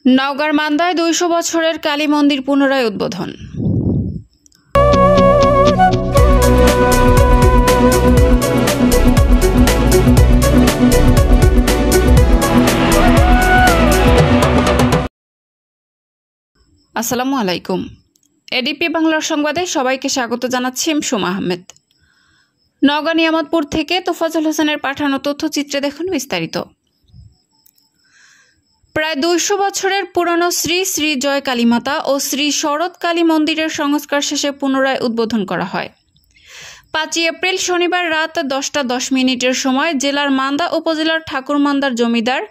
नওগাঁর মান্দায় ২০০ বছরের কালী মন্দির পুনরায় উদ্বোধন। আসসালামু আলাইকুম। এডিপি বাংলার সংবাদে সবাইকে স্বাগত জানাচ্ছি সুমা আহমেদ। নওগাঁ নিয়ামতপুর থেকে তোফাজ্জল হোসেনের পাঠানো তথ্যচিত্রে দেখুন বিস্তারিত। প্রায় ২০০ বছরের পুরনো শ্রী শ্রী জয় কালীমাতা ও শ্রী শরৎ কালী মন্দিরের সংস্কার শেষে পুনরায় উদ্বোধন করা হয়। ৫ই এপ্রিল শনিবার রাত ১০টা ১০ সময় জেলার মান্দা উপজেলার ঠাকুরমান্দার জমিদার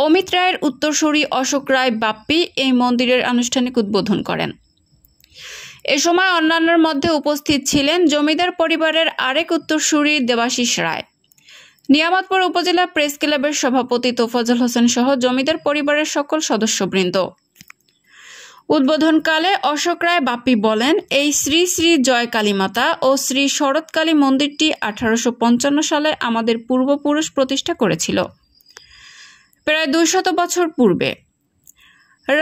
অমিত রায়ের উত্তরসূরি অশোক রায় বাপ্পি এই মন্দিরের আনুষ্ঠানিক উদ্বোধন করেন। এ সময় অন্যান্যের মধ্যে উপস্থিত ছিলেন জমিদার পরিবারের আরেক উত্তরসূরি দেবাশিস রায়, নিয়ামতপুর উপজেলা প্রেস ক্লাবের সভাপতি তোফাজ্জল হোসেন সহ জমিদার পরিবারের সকল সদস্যবৃন্দ। উদ্বোধনকালে অশোক রায় বাপ্পি বলেন, এই শ্রী শ্রী জয় কালীমাতা ও শ্রী শরৎ কালী মন্দিরটি 1855 সালে আমাদের পূর্বপুরুষ প্রতিষ্ঠা করেছিল। প্রায় ২০০ বছর পূর্বে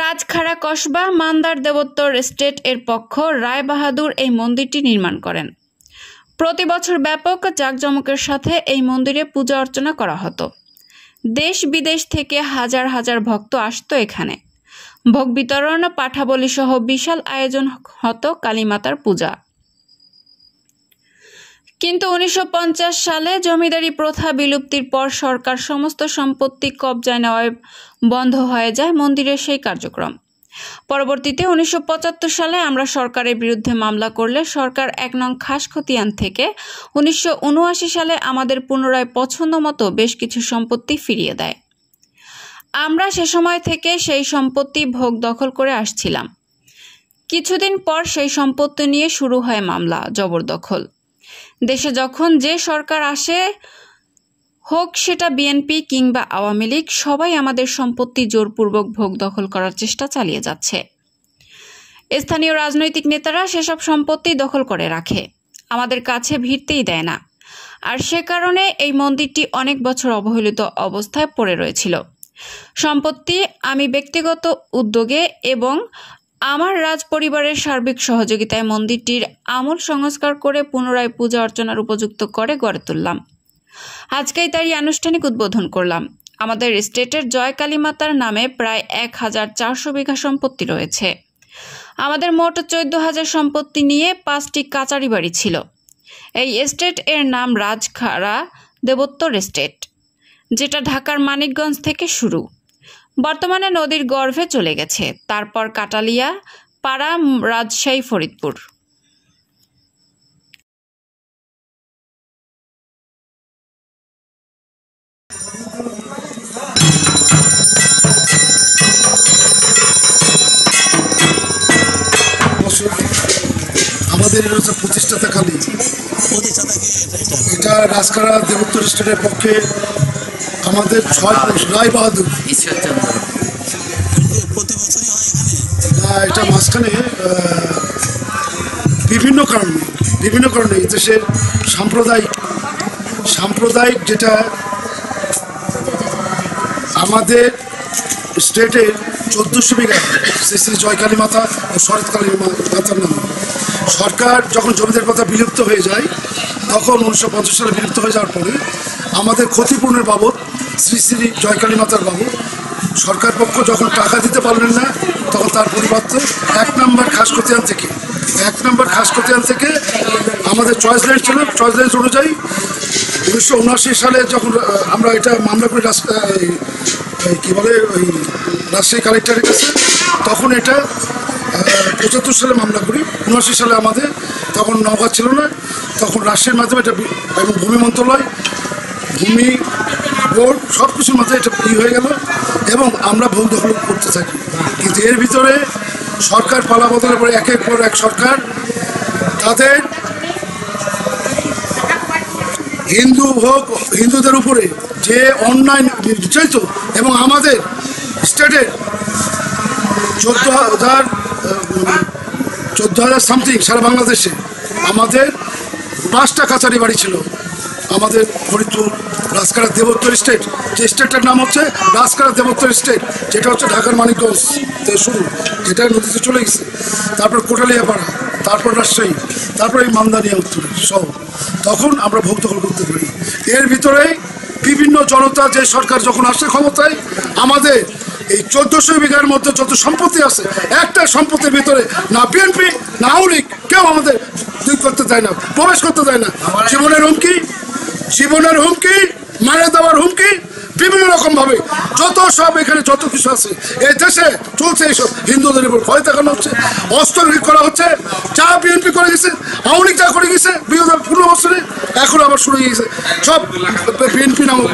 রাজখাড়া কসবা মান্দার দেবোত্তর এস্টেট এর পক্ষ রায় বাহাদুর এই মন্দিরটি নির্মাণ করেন। প্রতি বছর ব্যাপক জাঁকজমকের সাথে এই মন্দিরে পূজা অর্চনা করা হতো। দেশ বিদেশ থেকে হাজার হাজার ভক্ত আসতো এখানে। ভোগ বিতরণ, পাঠাবলি সহ বিশাল আয়োজন হতো কালীমাতার পূজা। কিন্তু ১৯৫০ সালে জমিদারি প্রথা বিলুপ্তির পর সরকার সমস্ত সম্পত্তি কবজায় নেওয়ায় বন্ধ হয়ে যায় মন্দিরের সেই কার্যক্রম। পরবর্তীতে ১৯৭৫ সালে আমরা সরকারের বিরুদ্ধে মামলা করলে সরকার ১ নং খাসখতিয়ান থেকে ১৯৭৯ সালে আমাদের পুনরায় পছন্দ মতো বেশ কিছু সম্পত্তি ফিরিয়ে দেয়। আমরা সে সময় থেকে সেই সম্পত্তি ভোগ দখল করে আসছিলাম। কিছুদিন পর সেই সম্পত্তি নিয়ে শুরু হয় মামলা জবরদখল। দেশে যখন যে সরকার আসে, হোক সেটা বিএনপি কিংবা আওয়ামী লীগ, সবাই আমাদের সম্পত্তি জোরপূর্বক ভোগ দখল করার চেষ্টা চালিয়ে যাচ্ছে। স্থানীয় রাজনৈতিক নেতারা সেসব সম্পত্তি দখল করে রাখে, আমাদের কাছে ভিড়তেই দেয় না। আর সে কারণে এই মন্দিরটি অনেক বছর অবহেলিত অবস্থায় পড়ে রয়েছিল। সম্পত্তি আমি ব্যক্তিগত উদ্যোগে এবং আমার রাজ পরিবারের সার্বিক সহযোগিতায় মন্দিরটির আমূল সংস্কার করে পুনরায় পূজা অর্চনার উপযুক্ত করে গড়ে তুললাম। আজকেই তারই আনুষ্ঠানিক উদ্বোধন করলাম। আমাদের স্টেটের জয় কালীমাতার নামে প্রায় ১,৪০০ বিঘা সম্পত্তি রয়েছে। আমাদের মোট ১৪,০০০ সম্পত্তি নিয়ে ৫টি কাচারি বাড়ি ছিল। এই এস্টেট এর নাম রাজখাড়া দেবোত্তর এস্টেট, যেটা ঢাকার মানিকগঞ্জ থেকে শুরু, বর্তমানে নদীর গর্ভে চলে গেছে। তারপর কাটালিয়া, পাড়া, রাজশাহী, ফরিদপুর। আমাদের হচ্ছে প্রতিষ্ঠাতা কালী, এটা রাজখাড়া দেবোত্তর স্টেটের পক্ষে আমাদের ৬ রায় বাহাদুর। এটা মাঝখানে বিভিন্ন কারণে দেশের সাম্প্রদায়িক যেটা আমাদের স্টেটের ১৪০০ বিঘা শ্রী শ্রী জয় কালী মাতা ও শরৎ কালী মাতার নামে সরকার যখন জমিদার প্রথা বিলুপ্ত হয়ে যায়, তখন ১৯৫০ সালে বিলুপ্ত হয়ে যাওয়ার পরে আমাদের ক্ষতিপূরণের বাবদ শ্রী শ্রী জয় কালী মাতার বাবদ সরকার পক্ষ যখন টাকা দিতে পারলেন না, তখন তার পরিবর্তে ১ নম্বর খাসখতিয়ান থেকে আমাদের চয়েস লাইন ছিল। চয়েস লাইন অনুযায়ী ১৯৭৯ সালে যখন আমরা এটা মামলা করি রাজশাহী কালেক্টরের কাছে, তখন এটা ৭৫ সালে মামলা করি। ৭৯ সালে আমাদের তখন নওগাঁ ছিল না, তখন রাজশাহীর মাধ্যমে এটা এবং ভূমি মন্ত্রণালয়, ভূমি বোর্ড সব কিছুর মাথায় এটা হয়ে গেল এবং আমরা ভোগ দখল করতে থাকি। কিন্তু এর ভিতরে সরকার পালা বদলের পরে একের পর এক সরকার তাদের হিন্দুদের উপরে যে অন্যায় নির্যাতিত এবং আমাদের স্টেটের ১৪,০০০ সামথিং সারা বাংলাদেশে আমাদের ৫টা কাচারি বাড়ি ছিল। আমাদের ফরিদপুর, রাজকারা দেবোত্তর স্টেট, যে স্টেটটার নাম হচ্ছে রাজকারা দেবোত্তর স্টেট, যেটা হচ্ছে ঢাকার মানিকগঞ্জ থেকে শুরু, যেটা নদীতে চলে গেছে, তারপর কোটালিয়াপাড়া, তারপর রাজশাহী, তারপর এই মান্দানিয়া উত্তরে সহ, তখন আমরা ভোগ দখল করতে পারি। এর ভিতরেই বিভিন্ন জনতা, যে সরকার যখন আসে ক্ষমতায়, আমাদের এই 1400 বিঘার মধ্যে যত সম্পত্তি আছে, একটা সম্পত্তির ভিতরে না বিএনপি না আওয়ামী লীগ কেউ আমাদের করতে দেয় না, প্রবেশ করতে দেয় না। জীবনের হুমকি, মারা দেওয়ার হুমকি, বিভিন্ন রকম ভাবে যত সব এখানে যত কিছু আছে এই দেশে চলছে, এইসব হিন্দুদের উপর ভয় দেখানো হচ্ছে, অস্ত্র করা হচ্ছে। যা বিএনপি করে গেছে, আওয়ামী লীগ যা করে গেছে 2015 বছরে, এখন আবার শুরু হয়ে গেছে সব বিএনপি নামক